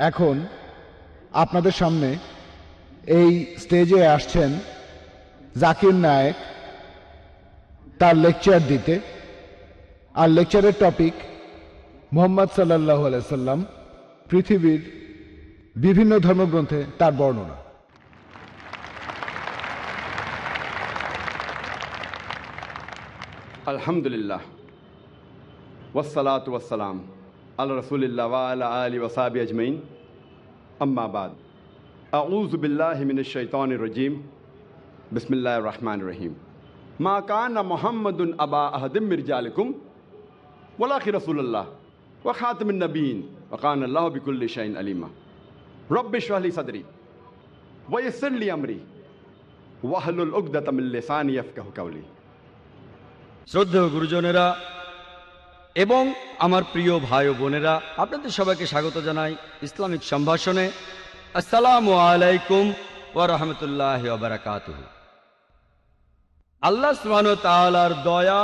এখন আপনাদের সামনে এই স্টেজে আসছেন জাকির নায়েক তার লেকচার দিতে। আর লেকচারের টপিক মুহাম্মদ সাল্লাল্লাহু আলাইহি সাল্লাম, পৃথিবীর বিভিন্ন ধর্মগ্রন্থে তার বর্ণনা। আলহামদুলিল্লাহ ওয়াসসালাতু ওয়াসসালাম আলা রাসূলিল্লাহ ওয়া আলা আলিহি ওয়া সাহবিহি আজমাইন, আম্মা বাদ। আউযু বিল্লাহি মিনাশ শাইতানির রাজীম, বিসমিল্লাহির রহমানির রহিম। মা কানা মুহাম্মাদুন আবা আহাদিম মির রিজালিকুম ওয়ালাকিন রাসূলুল্লাহ ওয়া খাতামুন নবিয়্যিন ওয়া কানা আল্লাহু বিকুল্লি শাইইন আলিমা। রব্বি ইশরাহ লি সাদরি ওয়া ইয়াসসির লি আমরি ওয়াহলুল উকদাতাম মিন লিসানি ইয়াফকাহু কাওলি। শ্রদ্ধেয় গুরুজনেরা এবং আমার প্রিয় ভাই ও বোনেরা, আপনাদের সবাইকে স্বাগত জানাই ইসলামিক সম্ভাষণে। আসসালামু আলাইকুম ওয়া রাহমাতুল্লাহি ওয়া বারাকাতুহু। আল্লাহ সুবহানাহু ওয়া তাআলার দয়া,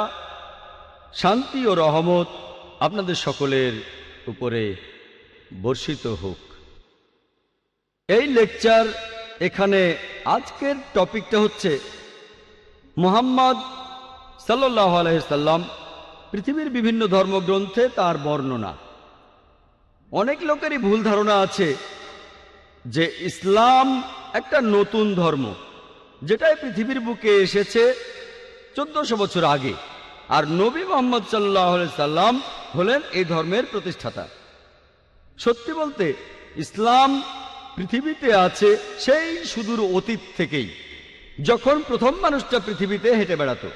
শান্তি ও রহমত আপনাদের সকলের উপরে বর্ষিত হোক। এই লেকচার এখানে আজকের টপিকটা হচ্ছে মুহাম্মদ সাল্লাল্লাহু আলাইহি সাল্লাম, পৃথিবীর বিভিন্ন ধর্মগ্রন্থে তার বর্ণনা। অনেক লোকেরই ভুল ধারণা আছে যে ইসলাম একটা নতুন ধর্ম, যেটা পৃথিবীর বুকে এসেছে 1400 বছর আগে, আর নবী মুহাম্মদ সাল্লাল্লাহু আলাইহি সাল্লাম হলেন এই ধর্মের প্রতিষ্ঠাতা। সত্যি বলতে ইসলাম পৃথিবীতে আছে সেই সুদূর অতীত থেকেই, যখন প্রথম মানুষটা পৃথিবীতে হেঁটে বেড়াতো।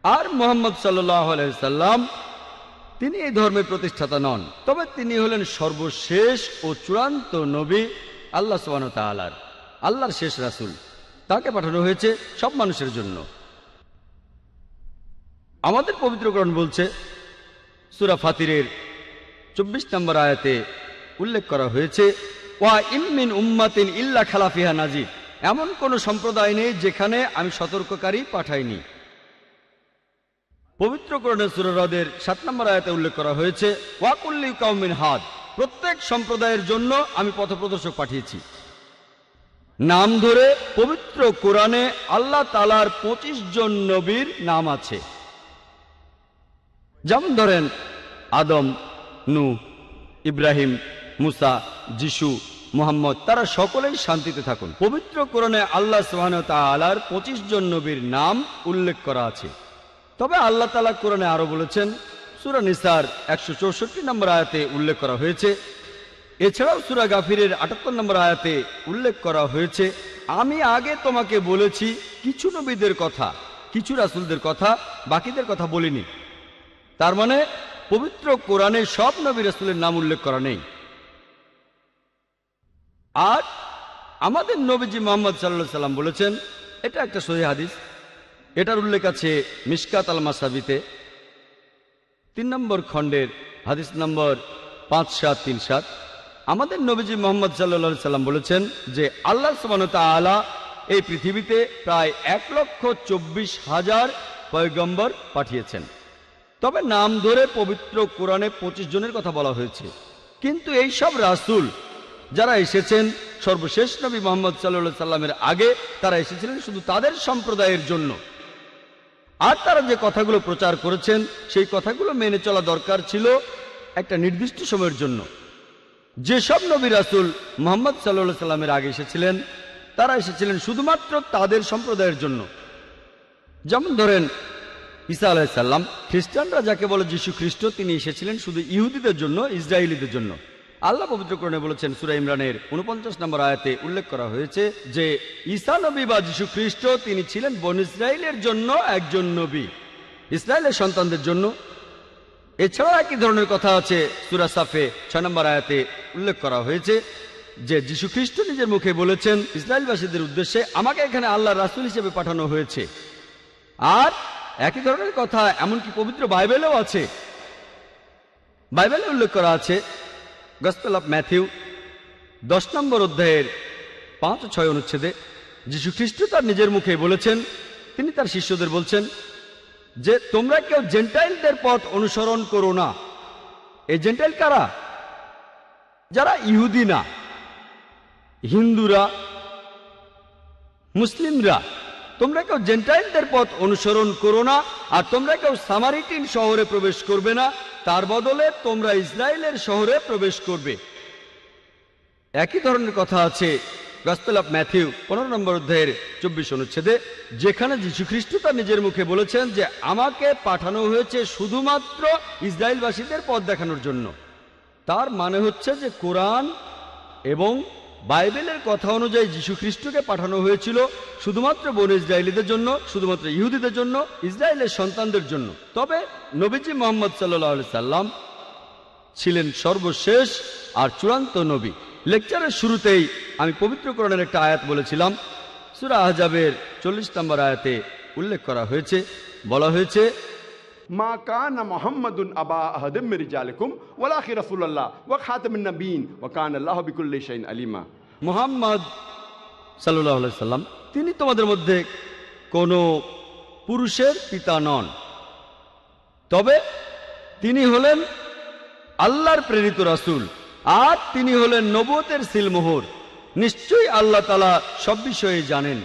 আর মুহাম্মদ সাল্লাল্লাহু আলাইহি সাল্লাম তিনি এই ধর্মের প্রতিষ্ঠাতা নন, তবে তিনি হলেন সর্বশেষ ও চূড়ান্ত নবী, আল্লাহ সুবহানাহু ওয়া তাআলার আল্লাহর শেষ রাসূল। তাকে পাঠানো হয়েছে সব মানুষের জন্য। আমাদের পবিত্র কোরআন বলছে, সূরা ফাতিরের 24 নম্বর আয়াতে উল্লেখ করা হয়েছে, ওয়া ইম মিন উম্মাতিন ইল্লা খালা ফিহা নাযীর। এমন কোন সম্প্রদায় নেই যেখানে আমি সতর্ককারী পাঠাইনি। পবিত্র কোরআনের সূরা রাদের 7 নম্বর আয়াতে উল্লেখ করা হয়েছে, ওয়া কুল্লি কাওমিন হাদ। প্রত্যেক সম্প্রদায়ের জন্য আমি পথপ্রদর্শক পাঠিয়েছি। নাম ধরে পবিত্র কোরআনে আল্লাহ তাআলার 25 জন নবীর নাম আছে। যেমন ধরেন আদম, নূহ, ইব্রাহিম, মুসা, যিশু, মুহাম্মদ, তারা সকলেই শান্তিতে থাকুন। পবিত্র কোরআনে আল্লাহ সুবহানাহু ওয়া তাআলার 25 জন নবীর নাম উল্লেখ করা আছে। তবে আল্লাহ তাআলা কোরআনে আরো বলেছেন, সূরা নিসার 164 নম্বর আয়াতে উল্লেখ করা হয়েছে। এছাড়াও সূরা গাফিরের 78 নম্বর আয়াতে উল্লেখ করা হয়েছে, আমি আগে তোমাকে বলেছি কিছু নবীদের কথা, কিছু রাসূলদের কথা, বাকিদের কথা বলিনি। তার মানে পবিত্র কোরআনে সব নবী রাসূলের নাম উল্লেখ করা নেই। আর আমাদের নবীজি মুহাম্মদ সাল্লাল্লাহু আলাইহি সাল্লাম বলেছেন, এটা একটা সহিহ হাদিস, এটার উল্লেখ আছে মিশকাত আল মাসাবিতে 3 নম্বর খণ্ডের হাদিস নম্বর 5737। আমাদের নবীজি মুহাম্মদ সাল্লাল্লাহু আলাইহি সাল্লাম বলেছেন যে আল্লাহ সুবহানাহু ওয়া তাআলা এই পৃথিবীতে প্রায় 1,24,000 পয়গম্বর পাঠিয়েছেন। তবে নাম ধরে পবিত্র কোরআনে 25 জনের কথা বলা হয়েছে। কিন্তু এই সব রাসূল যারা এসেছেন সর্বশেষ নবী মুহাম্মদ সাল্লাল্লাহু আলাইহি সাল্লামের আগে, তারা এসেছিলেন শুধু তাদের সম্প্রদায়ের জন্য। আর তারা যে কথাগুলো প্রচার করেছেন সেই কথাগুলো মেনে চলা দরকার ছিল একটা নির্দিষ্ট সময়ের জন্য। যেসব নবী রাসূল মুহাম্মদ সাল্লাল্লাহু আলাইহি সাল্লামের আগে এসেছিলেন, তারা এসেছিলেন শুধুমাত্র তাদের সম্প্রদায়ের জন্য। যেমন ধরেন ঈসা আলাইহিস সালাম, খ্রিস্টানরা যাকে বলে যীশু খ্রিস্ট, তিনি এসেছিলেন শুধু ইহুদিদের জন্য, ইসরায়েলীদের জন্য। আল্লাহ পবিত্র কোরআনে বলেছেন, সূরা ইমরানের 49 নম্বর আয়াতে উল্লেখ করা হয়েছে যে ঈসা নবী বা যীশু খ্রিস্ট তিনি ছিলেন বনী ইসরায়েলের জন্য একজন নবী, ইসরায়েলের সন্তানদের জন্য। এছাড়াও একই ধরনের কথা আছে সূরা সাফে 6 নম্বর আয়াতে উল্লেখ করা হয়েছে যে যীশু খ্রিস্ট নিজের মুখে বলেছেন ইসরায়েলবাসীদের উদ্দেশ্যে, আমাকে এখানে আল্লাহর রাসূল হিসেবে পাঠানো হয়েছে। আর একই ধরনের কথা এমনকি পবিত্র বাইবেলেও আছে। বাইবেলে উল্লেখ করা আছে গসপেল অফ ম্যাথিউ 10 নম্বর অধ্যায়ের 5 ও 6 অনুচ্ছেদে যীশু খ্রিস্ট তার নিজের মুখে বলেছেন, তিনি তার শিষ্যদের বলছেন যে তোমরা কেউ জেন্টাইলদের পথ অনুসরণ করো না। এই জেন্টাইল কারা? যারা ইহুদি না, হিন্দুরা, মুসলিমরা, তোমরা কেউ জেন্টাইলদের পথ অনুসরণ করো না, আর তোমরা কেউ সামারিটিন শহরে প্রবেশ করবে না, তার বদলে তোমরা ইসরায়েলের শহরে প্রবেশ করবে। একই ধরনের কথা আছে গসপেল অফ ম্যাথিউ 15 নম্বর অধ্যায়ের 24 অনুচ্ছেদে, যেখানে যীশুখ্রিস্ট তার নিজের মুখে বলেছেন যে আমাকে পাঠানো হয়েছে শুধুমাত্র ইসরায়েলবাসীদের পথ দেখানোর জন্য। তার মানে হচ্ছে যে কোরআন এবং বাইবেলের কথা অনুযায়ী যীশুখ্রিস্টকে পাঠানো হয়েছিল শুধুমাত্র বনী ইসরায়েলীদের জন্য, শুধুমাত্র ইহুদিদের জন্য, ইসরায়েলের সন্তানদের জন্য। তবে নবীজি মুহাম্মদ সাল্লাল্লাহু আলাইহি সাল্লাম ছিলেন সর্বশেষ আর চূড়ান্ত নবী। লেকচারের শুরুতেই আমি পবিত্র কোরআনের একটা আয়াত বলেছিলাম। সূরা আহজাবের 40 নম্বর আয়াতে উল্লেখ করা হয়েছে, বলা হয়েছে, মা কানা মুহাম্মাদুন আবা আহাদিম মির রিজালিকুম ওয়ালাকিন রাসূলুল্লাহ ওয়া খাতামুন নবিয়্যিন ওয়া কানা আল্লাহু বিকুল্লি শাইইন আলিমা। মুহাম্মদ সাল্লাল্লাহু আলাইহি সাল্লাম তিনি তোমাদের মধ্যে কোনো পুরুষের পিতা নন, তবে তিনি হলেন আল্লাহর প্রেরিত রাসূল, আর তিনি হলেন নবুয়তের সিলমোহর। নিশ্চয়ই আল্লাহ তাআলা সব বিষয়ে জানেন।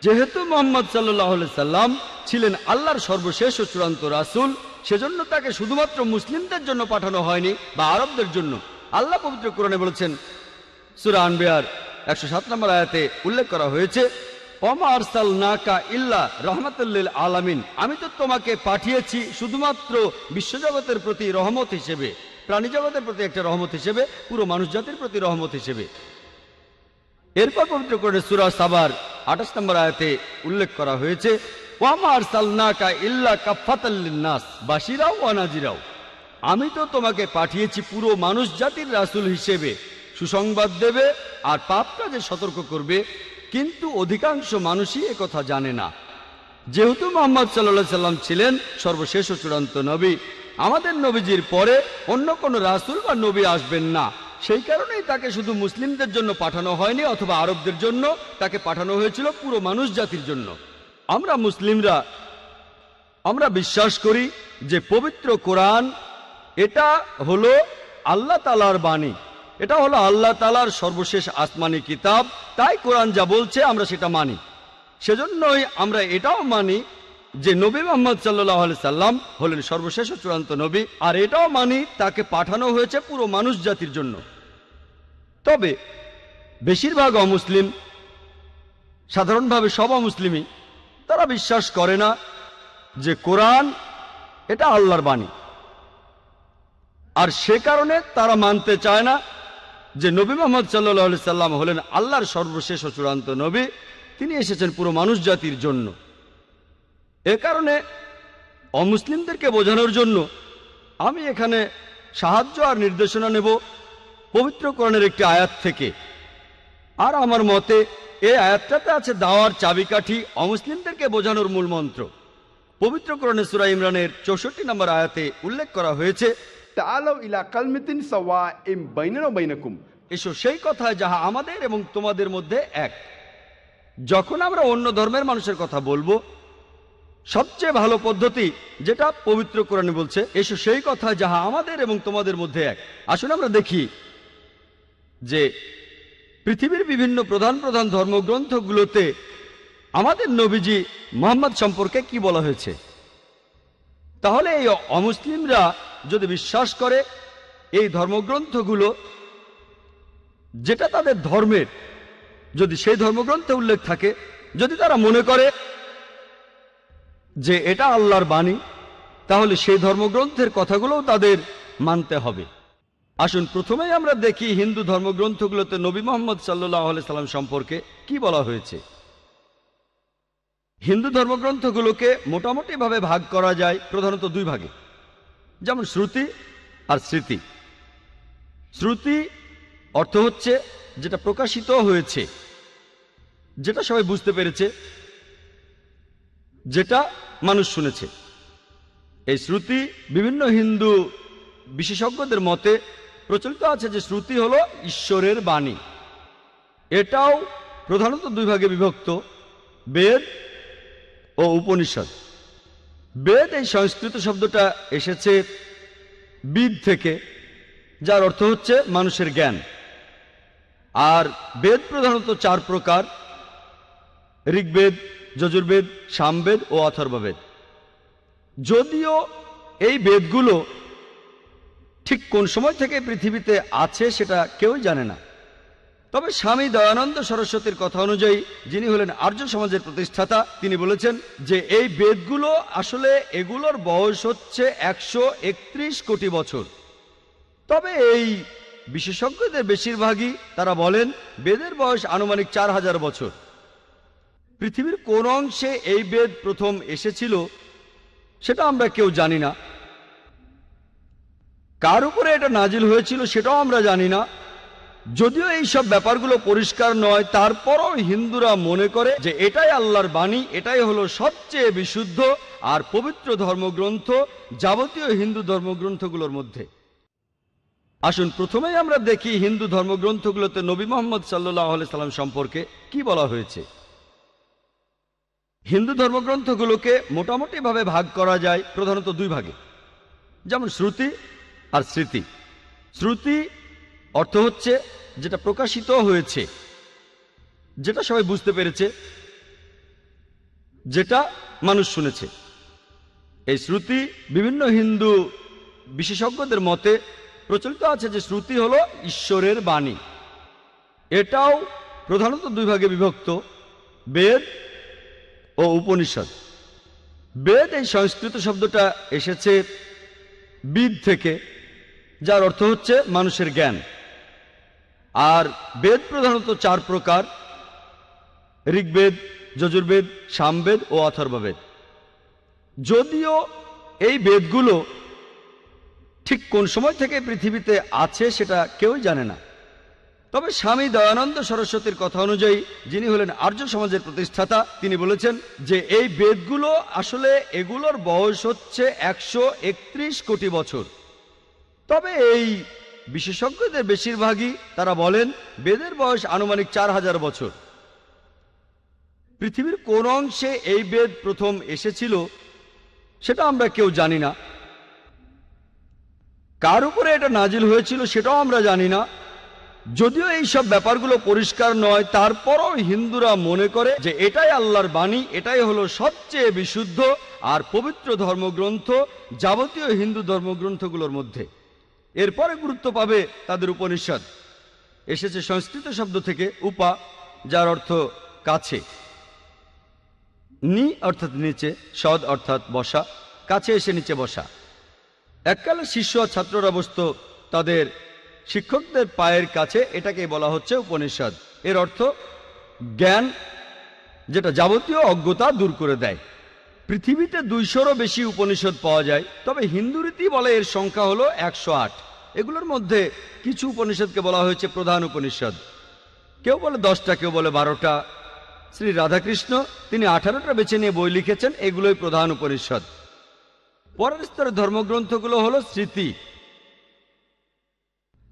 যেহেতু মুহাম্মদ সাল্লাল্লাহু আলাইহি সাল্লাম ছিলেন আল্লাহর সর্বশেষ ও চূড়ান্ত রাসূল, সেজন্য তাকে শুধুমাত্র মুসলিমদের জন্য পাঠানো হয়নি বা আরবদের জন্য। আল্লাহ পবিত্র কোরআনে বলেছেন, সূরা আনবিয়ার 107 নম্বর আয়াতে উল্লেখ করা হয়েছে, ওমা আরসালনাকা ইল্লা রাহমাতাল লিল আলামিন, আমি তো তোমাকে পাঠিয়েছি শুধুমাত্র বিশ্বজগতের প্রতি রহমত হিসেবে, প্রাণী জগতের প্রতি একটা রহমত হিসেবে, পুরো মানুষ জাতির প্রতি রহমত হিসেবে। এরপর পবিত্র কোরআনে সূরা সাবার 28 নম্বর আয়াতে উল্লেখ করা হয়েছে, ওয়ামা আরসালনাকা ইল্লা কাফাতাল লিন্নাস বাশিরা ওয়া নাযিরা, আমি তো তোমাকে পাঠিয়েছি পুরো মানুষ জাতির রাসূল হিসেবে, সুসংবাদ দেবে আর পাপ কাজে সতর্ক করবে। কিন্তু অধিকাংশ মানুষই একথা জানে না। যেহেতু মুহাম্মদ সাল্লাল্লাহু আলাইহি সাল্লাম ছিলেন সর্বশেষ ও চূড়ান্ত নবী, আমাদের নবীজির পরে অন্য কোনো রাসূল বা নবী আসবেন না। সেই কারণেই তাকে শুধু মুসলিমদের জন্য পাঠানো হয়নি অথবা আরবদের জন্য, তাকে পাঠানো হয়েছিল পুরো মানুষ জাতির জন্য। আমরা মুসলিমরা আমরা বিশ্বাস করি যে পবিত্র কোরআন এটা হলো আল্লাহ তাআলার বাণী, এটা হলো আল্লাহ তাআলার সর্বশেষ আসমানি কিতাব। তাই কোরআন যা বলছে আমরা সেটা মানি। সেজন্যই আমরা এটাও মানি যে নবী মুহাম্মদ সাল্লাল্লাহু আলাইহি সাল্লাম হলেন সর্বশেষ ও চূড়ান্ত নবী, আর এটাও মানি তাকে পাঠানো হয়েছে পুরো মানুষ জাতির জন্য। তবে বেশিরভাগ অমুসলিম, সাধারণভাবে সব অমুসলিমই, তারা বিশ্বাস করে না যে কোরআন এটা আল্লাহর বাণী, আর সে কারণে তারা মানতে চায় না যে নবী মুহাম্মদ সাল্লাল্লাহু আলাইহি সাল্লাম হলেন আল্লাহর সর্বশেষ ও চূড়ান্ত নবী, তিনি এসেছেন পুরো মানুষ জাতির জন্য। এ কারণে অমুসলিমদেরকে বোঝানোর জন্য আমি এখানে সাহায্য আর নির্দেশনা নেব পবিত্র কোরআনের একটি আয়াত থেকে। আর আমার মতে এই আয়াতটাতে আছে দাওয়ার চাবিকাঠি, অমুসলিমদেরকে বোঝানোর মূল মন্ত্র। পবিত্র কোরআনে সূরা ইমরানের 64 নম্বর আয়াতে উল্লেখ করা হয়েছে, তাআলাউ ইলা কালমাতিন সাওয়াইম বাইনানা ওয়া বাইনাকুম, এসো সেই কথায় যাহা আমাদের এবং তোমাদের মধ্যে এক। যখন আমরা অন্য ধর্মের মানুষের কথা বলবো, সবচেয়ে ভালো পদ্ধতি যেটা পবিত্র কোরআনে বলছে, এসো সেই কথা যাহা আমাদের এবং তোমাদের মধ্যে এক। আসুন আমরা দেখি যে পৃথিবীর বিভিন্ন প্রধান প্রধান ধর্মগ্রন্থগুলোতে আমাদের নবীজি মুহাম্মদ সম্পর্কে কি বলা হয়েছে। তাহলে এই অমুসলিমরা যদি বিশ্বাস করে এই ধর্মগ্রন্থগুলো যেটা তাদের ধর্মের, যদি সেই ধর্মগ্রন্থে উল্লেখ থাকে, যদি তারা মনে করে যে এটা আল্লাহর বাণী, তাহলে সেই ধর্মগ্রন্থের কথাগুলোও তাদের মানতে হবে। আসুন প্রথমেই আমরা দেখি হিন্দু ধর্মগ্রন্থগুলোতে নবী মুহাম্মদ সাল্লাল্লাহু আলাইহি সাল্লাম সম্পর্কে কি বলা হয়েছে। হিন্দু ধর্মগ্রন্থগুলোকে মোটামুটিভাবে ভাগ করা যায় প্রধানত দুই ভাগে, যেমন শ্রুতি আর স্মৃতি। শ্রুতি অর্থ হচ্ছে যেটা প্রকাশিত হয়েছে, যেটা সবাই বুঝতে পেরেছে, যেটা মানুষ শুনেছে। এই শ্রুতি বিভিন্ন হিন্দু বিশেষজ্ঞদের মতে প্রচলিত আছে যে শ্রুতি হলো ঈশ্বরের বাণী। এটাও প্রধানত দুই ভাগে বিভক্ত, বেদ ও উপনিষদ। বেদ এই সংস্কৃত শব্দটা এসেছে বিদ থেকে, যার অর্থ হচ্ছে মানুষের জ্ঞান। আর বেদ প্রধানত 4 প্রকার: ঋগ্বেদ, যজুর্বেদ, সামবেদ ও অথর্ববেদ। যদিও এই বেদগুলো ঠিক কোন সময় থেকে পৃথিবীতে আছে সেটা কেউই জানে না, তবে স্বামী দয়ানন্দ সরস্বতীর কথা অনুযায়ী, যিনি হলেন আর্য সমাজের প্রতিষ্ঠাতা, তিনি বলেছেন যে এই বেদগুলো আসলে এগুলোর বয়স হচ্ছে 131 কোটি বছর। তবে এই বিশেষজ্ঞদের বেশিরভাগই তারা বলেন বেদের বয়স আনুমানিক 4000 বছর। পৃথিবীর কোন অংশে এই বেদ প্রথম এসেছিল সেটা আমরা কেউ জানি না, কার উপরে এটা নাজিল হয়েছিল সেটাও আমরা জানি না। যদিও এই সব ব্যাপারগুলো পরিষ্কার নয়, তারপরও হিন্দুরা মনে করে যে এটাই আল্লাহর বাণী, এটাই হলো সবচেয়ে বিশুদ্ধ আর পবিত্র ধর্মগ্রন্থ যাবতীয় হিন্দু ধর্মগ্রন্থগুলোর মধ্যে। আসুন প্রথমেই আমরা দেখি হিন্দু ধর্মগ্রন্থগুলোতে নবী মুহাম্মদ সাল্লাল্লাহু আলাইহি সাল্লাম সম্পর্কে কি বলা হয়েছে। হিন্দু ধর্মগ্রন্থগুলোকে মোটামুটিভাবে ভাগ করা যায় প্রধানত 2 ভাগে, যেমন শ্রুতি আর স্মৃতি। শ্রুতি অর্থ হচ্ছে যেটা প্রকাশিত হয়েছে, যেটা সবাই বুঝতে পেরেছে, যেটা মানুষ শুনেছে। এই শ্রুতি বিভিন্ন হিন্দু বিশেষজ্ঞদের মতে প্রচলিত আছে যে শ্রুতি হলো ঈশ্বরের বাণী। এটাও প্রধানত 2 ভাগে বিভক্ত: বেদ ও উপনিষদ। বেদ এই সংস্কৃত শব্দটা এসেছে বিদ থেকে, যার অর্থ হচ্ছে মানুষের জ্ঞান। আর বেদ প্রধানত 4 প্রকার: ঋগ্বেদ, যজুর্বেদ, সামবেদ ও অথর্ববেদ। যদিও এই বেদগুলো ঠিক কোন সময় থেকে পৃথিবীতে আছে সেটা কেউই জানে না, তবে স্বামী দয়ানন্দ সরস্বতীর কথা অনুযায়ী, যিনি হলেন আর্য সমাজের প্রতিষ্ঠাতা, তিনি বলেছেন যে এই বেদগুলো আসলে এগুলোর বয়স হচ্ছে 131 কোটি বছর। তবে এই বিশেষজ্ঞদের বেশিরভাগই তারা বলেন বেদের বয়স আনুমানিক 4000 বছর। পৃথিবীর কোন অংশে এই বেদ প্রথম এসেছিল সেটা আমরা কেউ জানি না, কার উপরে এটা নাজিল হয়েছিল সেটাও আমরা জানি না। যদিও এই সব ব্যাপারগুলো পরিষ্কার নয়, তারপরও হিন্দুরা মনে করে যে এটাই আল্লাহর বাণী, এটাই হলো সবচেয়ে বিশুদ্ধ আর পবিত্র ধর্মগ্রন্থ যাবতীয় হিন্দু ধর্মগ্রন্থগুলোর মধ্যে। এরপরে গুরুত্ব পাবে তাদের উপনিষদ। এসেছে সংস্কৃত শব্দ থেকে উপা, যার অর্থ কাছে, নি অর্থাৎ নিচে, সদ অর্থাৎ বসা, কাছে এসে নিচে বসা। এককালে শিষ্য আর ছাত্ররা বসত তাদের শিক্ষকদের পায়ের কাছে, এটাকে বলা হচ্ছে উপনিষদ। এর অর্থ জ্ঞান, যেটা যাবতীয় অজ্ঞতা দূর করে দেয়। পৃথিবীতে 200-রও বেশি উপনিষদ পাওয়া যায়, তবে হিন্দু রীতি বলে এর সংখ্যা হলো 108। এগুলোর মধ্যে কিছু উপনিষদকে বলা হয়েছে প্রধান উপনিষদ। কেউ বলে 10টা, কেউ বলে 12টা। শ্রী রাধাকৃষ্ণ তিনি 18টা বেছে নিয়ে বই লিখেছেন, এগুলোই প্রধান উপনিষদ। পরের স্তরের ধর্মগ্রন্থগুলো হলো স্মৃতি।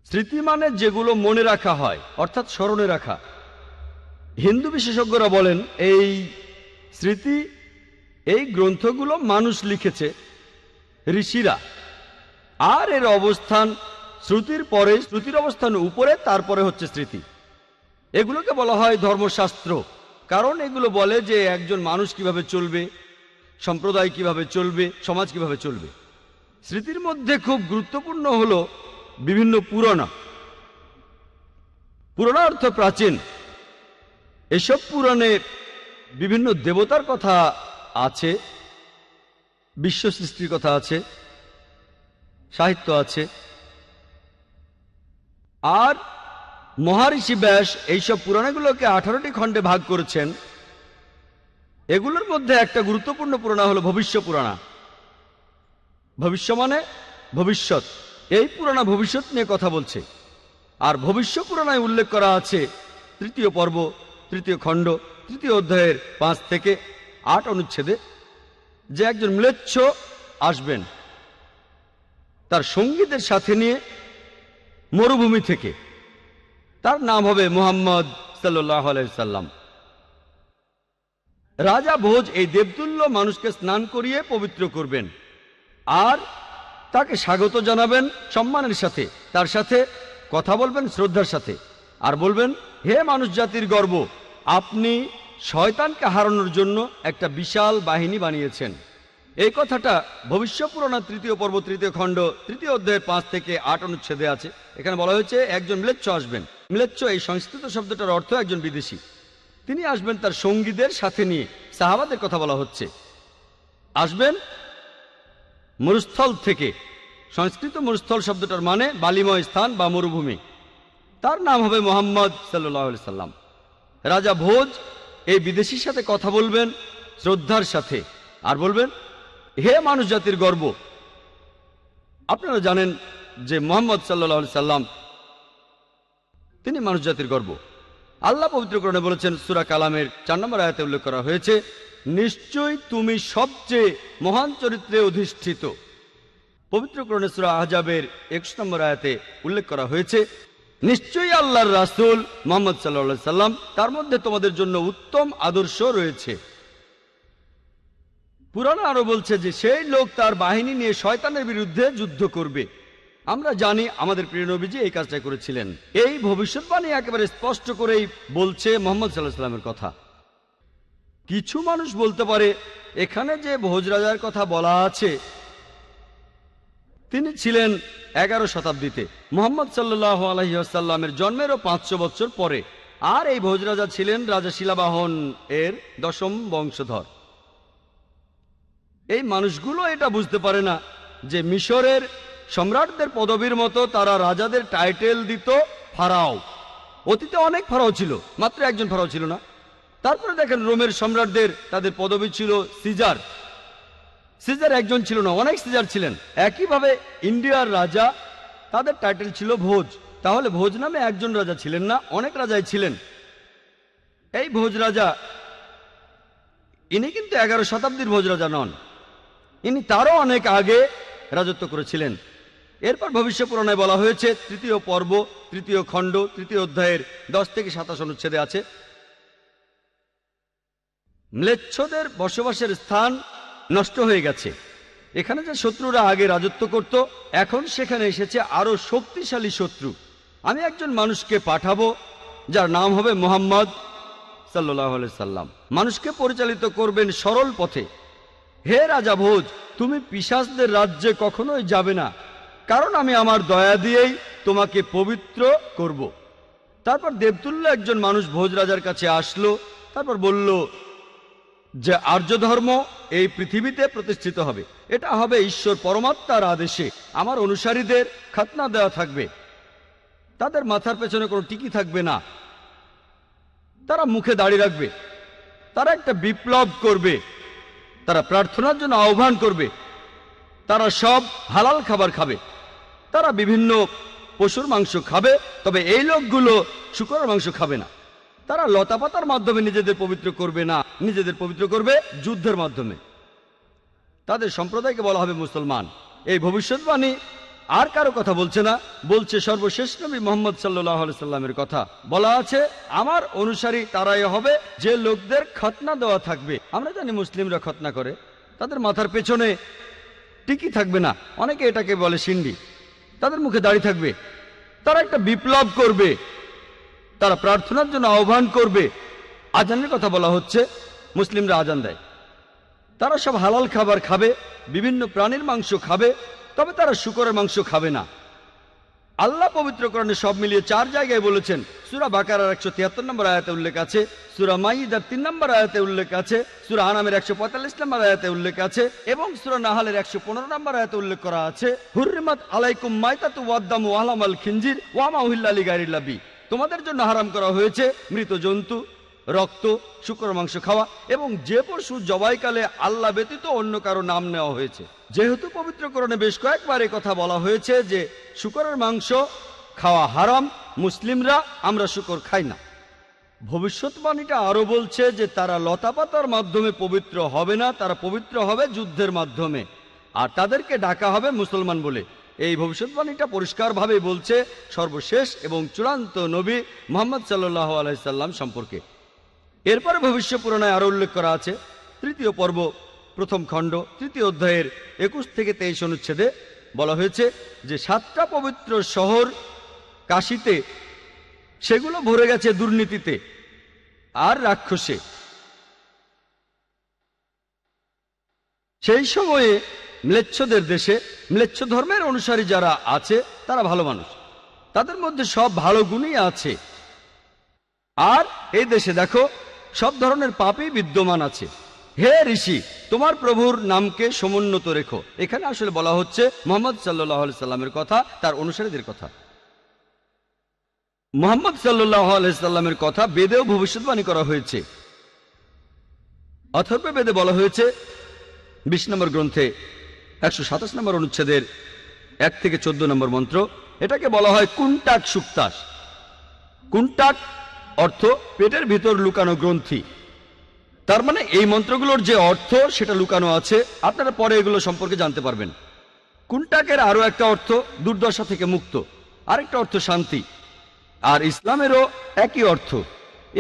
স্মৃতি মানে যেগুলো মনে রাখা হয়, অর্থাৎ স্মরণে রাখা। হিন্দু বিশেষজ্ঞরা বলেন এই স্মৃতি, এই গ্রন্থগুলো মানুষ লিখেছে, ঋষিরা। আর এর অবস্থান শ্রুতির পরে, শ্রুতির অবস্থান উপরে, তারপরে হচ্ছে স্মৃতি। এগুলোকে বলা হয় ধর্মশাস্ত্র, কারণ এগুলো বলে যে একজন মানুষ কিভাবে চলবে, সম্প্রদায় কিভাবে চলবে, সমাজ কিভাবে চলবে। স্মৃতির মধ্যে খুব গুরুত্বপূর্ণ হলো বিভিন্ন পুরাণ। পুরাণ অর্থ প্রাচীন। এসব পুরাণে বিভিন্ন দেবতার কথা আছে, বিশ্ব সৃষ্টির কথা আছে, সাহিত্য আছে। আর মহারিষি ব্যাস এইসব পুরাণগুলোকে 18টি খণ্ডে ভাগ করেছেন। এগুলোর মধ্যে একটা গুরুত্বপূর্ণ পুরাণ হলো ভবিষ্য পুরাণ। ভবিষ্য মানে ভবিষ্যৎ। এই পুরাণ ভবিষ্যৎ নিয়ে কথা বলছে। আর ভবিষ্য পুরাণে উল্লেখ করা আছে 3য় পর্ব, 3য় খণ্ড, 3য় অধ্যায়ের 5 থেকে 8 অনুচ্ছেদে যে একজন ম্লেচ্ছ আসবেন তার সঙ্গীদের সাথে নিয়ে মরুভূমি থেকে। তার নাম হবে মুহাম্মদ সাল্লাল্লাহু আলাইহি সাল্লাম। রাজা ভোজ এই দেবতুল্য মানুষকে স্নান করিয়ে পবিত্র করবেন আর তাকে স্বাগত জানাবেন সম্মানের সাথে। তার সাথে কথা বলবেন শ্রদ্ধার সাথে, আর বলবেন, হে মানুষ জাতির গর্ব, আপনি শয়তানকে হারানোর জন্য একটা বিশাল বাহিনী বানিয়েছেন। এই কথাটা ভবিষ্যৎ পুরাণ 3য় পর্ব 3য় খণ্ড 3য় অধ্যায়ের 5 থেকে 8 অনুচ্ছেদে আছে। এখানে বলা হয়েছে একজন ম্লেচ্ছ আসবেন। ম্লেচ্ছ এই সংস্কৃত শব্দটার অর্থ একজন বিদেশি। তিনি আসবেন তার সঙ্গীদের সাথে নিয়ে, সাহাবাদের কথা বলা হচ্ছে। আসবেন মরুস্থল থেকে। সংস্কৃত মরুস্থল শব্দটার মানে বালিময় স্থান বা মরুভূমি। তার নাম হবে মুহাম্মদ সাল্লাল্লাহু আলাইহি সাল্লাম। রাজা ভোজ এই বিদেশির সাথে কথা বলবেন শ্রদ্ধার সাথে, আর বলবেন, হে মানুষ জাতির গর্ব। আপনারা জানেন যে মুহাম্মদ সাল্লাল্লাহু আলাইহি সাল্লাম তিনি মানুষ জাতির গর্ব। আল্লাহ পবিত্র কোরআনে বলেছেন, সূরা কালামের 4 নম্বর আয়াতে উল্লেখ করা হয়েছে, নিশ্চয়ই তুমি সবচেয়ে মহান চরিত্রে অধিষ্ঠিত। পবিত্র কোরআনে সূরা আহজাবের 21 নম্বর আয়াতে উল্লেখ করা হয়েছে, নিশ্চয়ই আল্লাহর রাসূল মুহাম্মদ সাল্লাল্লাহু আলাইহি সাল্লাম, তার মধ্যে তোমাদের জন্য উত্তম আদর্শ রয়েছে। পুরাণ আরো বলছে যে সেই লোক তার বাহিনী নিয়ে শয়তানের বিরুদ্ধে যুদ্ধ করবে। আমরা জানি আমাদের প্রিয় নবীজি এই কাজটা করেছিলেন। এই ভবিষ্যৎবাণী একেবারে স্পষ্ট করেই বলছে মুহাম্মদ সাল্লাল্লাহু আলাইহি সাল্লামের কথা। কিছু মানুষ বলতে পারে, এখানে যে ভোজ রাজার কথা বলা আছে তিনি ছিলেন 11 শতাব্দীতে, মুহাম্মদ সাল্লাল্লাহু আলাইহি ওয়াসাল্লামের জন্মেরও 500 বছর পরে। আর এই ভোজ রাজা ছিলেন রাজা শিলাবাহন এর 10ম বংশধর। এই মানুষগুলো এটা বুঝতে পারে না যে মিশরের সম্রাটদের পদবীর মতো তারা রাজাদের টাইটেল দিত ফারাও। অতীতে অনেক ফারাও ছিল, মাত্র একজন ফারাও ছিল না। তারপরে দেখেন রোমের সম্রাটদের তাদের পদবী ছিল সিজার। সিজার একজন ছিল না, অনেক সিজার ছিলেন। একইভাবে ইন্ডিয়ার রাজা, তাদের টাইটেল ছিল ভোজ। তাহলে ভোজ নামে একজন রাজা ছিলেন না, অনেক রাজাই ছিলেন। এই ভোজ রাজা ইনি কিন্তু 11 শতাব্দীর ভোজ রাজা নন, ইনি তারও অনেক আগে রাজত্ব করেছিলেন। এরপর ভবিষ্যৎ পুরাণে বলা হয়েছে 3য় পর্ব 3য় খণ্ড 3য় অধ্যায়ের 10 থেকে 27 অনুচ্ছেদে আছে, ম্লেচ্ছদের বসবাসের স্থান নষ্ট হয়ে গেছে। এখানে যে শত্রুরা আগে রাজত্ব করত, এখন সেখানে এসেছে আরো শক্তিশালী শত্রু। আমি একজন মানুষকে পাঠাবো যার নাম হবে মুহাম্মদ সাল্লাল্লাহু আলাইহি সাল্লাম। মানুষকে পরিচালিত করবেন সরল পথে। হে রাজা ভোজ, তুমি পিশাচদের রাজ্যে কখনোই যাবে না, কারণ আমি আমার দয়া দিয়েই তোমাকে পবিত্র করব। তারপর দেবতুল্য একজন মানুষ ভোজ রাজার কাছে আসলো, তারপর বলল যে আর্য ধর্ম এই পৃথিবীতে প্রতিষ্ঠিত হবে। এটা হবে ঈশ্বর পরমাত্মার আদেশে। আমার অনুসারীদের খাতনা দেওয়া থাকবে, তাদের মাথার পেছনে কোনো টিকি থাকবে না, তারা মুখে দাড়ি রাখবে, তারা একটা বিপ্লব করবে, তারা প্রার্থনার জন্য আহ্বান করবে, তারা সব হালাল খাবার খাবে, তারা বিভিন্ন পশুর মাংস খাবে, তবে এই লোকগুলো শূকরের মাংস খাবে না। তারা লতাপাতার মাধ্যমে নিজেদের পবিত্র করবে না, নিজেদের পবিত্র করবে যুদ্ধের মাধ্যমে। তাদের সম্প্রদায়কে বলা হবে মুসলমান। এই ভবিষ্যৎবাণী আর কারো কথা বলছে না, বলছে সর্বশেষ নবী মুহাম্মদ সাল্লাল্লাহু আলাইহি সাল্লামের কথা। বলা আছে, আমার অনুসারী তারাই হবে যে লোকদের খতনা দেওয়া থাকবে। আমরা জানি মুসলিমরা খতনা করে, তাদের মাথার পেছনে টিকি থাকবে না, অনেকে এটাকে বলে সিন্ডি, তাদের মুখে দাড়ি থাকবে, তারা একটা বিপ্লব করবে, তারা প্রার্থনার জন্য আহ্বান করবে। আজানের কথা বলা হচ্ছে, মুসলিমরা আজান দেয়। তারা সব হালাল খাবার খাবে, বিভিন্ন প্রাণীর মাংস খাবে, তবে তারা শূকরের মাংস খাবে না। আল্লাহ পবিত্র কোরআনে সব মিলিয়ে 4 জায়গায় বলেছেন। সূরা বাকারার 173 নম্বর আয়াতে উল্লেখ আছে, সূরা মাইদার 3 নম্বর আয়াতে উল্লেখ আছে, সূরা আনামের 145 নম্বর আয়াতে উল্লেখ আছে, এবং সূরা নাহালের 115 নম্বর আয়াতে উল্লেখ করা আছে, হুররিমাত আলাইকুম মাইতাতু ওয়াদ-দামু ওয়া লাহমুল খিনজির ওয়া মা উহিল্লা লিগাইরিল্লাহ বি। তোমাদের জন্য হারাম করা হয়েছে মৃত জন্তু, রক্ত, শূকর মাংস খাওয়া, এবং যে পশু জবাইকালে আল্লাহ ব্যতীত অন্য কারো নাম নেওয়া হয়েছে। যেহেতু পবিত্র কোরআনে বেশ কয়েকবার এই কথা বলা হয়েছে যে শূকরের মাংস খাওয়া হারাম, মুসলিমরা আমরা শূকর খাই না। ভবিষ্যৎবাণীটা আরো বলছে যে তারা লতাপাতার মাধ্যমে পবিত্র হবে না, তারা পবিত্র হবে যুদ্ধের মাধ্যমে, আর তাদেরকে ডাকা হবে মুসলমান বলে। এই ভবিষ্যৎবাণীটা পরিষ্কারভাবে বলছে সর্বশেষ এবং চূড়ান্ত নবী মুহাম্মদ সাল্লাল্লাহু আলাইহি সাল্লাম সম্পর্কে। এরপরে ভবিষ্যৎ পুরাণে আরো উল্লেখ করা আছে 3য় পর্ব 1ম খণ্ড 3য় অধ্যায়ের 21 থেকে 23 অনুচ্ছেদে বলা হয়েছে যে 7টা পবিত্র শহর কাশীতে সেগুলো ভরে গেছে দুর্নীতিতে আর রাক্ষসে। সেই সময়ে ম্লেচ্ছদের দেশে ম্লেচ্ছ ধর্মের অনুসারী যারা আছে তারা ভালো মানুষ, তাদের মধ্যে সব ভালো গুণই আছে। আর এই দেশে দেখো সব ধরনের পাপই বিদ্যমান আছে। হে ঋষি, তোমার প্রভুর নামকে সমুন্নত রেখো। এখানে আসলে বলা হচ্ছে মুহাম্মদ সাল্লাল্লাহু আলাইহি সাল্লামের কথা, তার অনুসারীদের কথা। মুহাম্মদ সাল্লাল্লাহু আলাইহি সাল্লামের কথা বেদেও ভবিষ্যৎবাণী করা হয়েছে। অথর্ব বেদে বলা হয়েছে 20 নম্বর গ্রন্থে 127 নম্বর অনুচ্ছেদের 1 থেকে 14 নম্বর মন্ত্র, এটাকে বলা হয় কুন্টাক সুক্তাস। কুন্টাক অর্থ পেটের ভিতর লুকানো গ্রন্থি। তার মানে এই মন্ত্রগুলোর যে অর্থ সেটা লুকানো আছে, আপনারা পরে এগুলো সম্পর্কে জানতে পারবেন। কুন্টাকের আরো একটা অর্থ দুর্দশা থেকে মুক্ত, আরেকটা অর্থ শান্তি। আর ইসলামেরও একই অর্থ।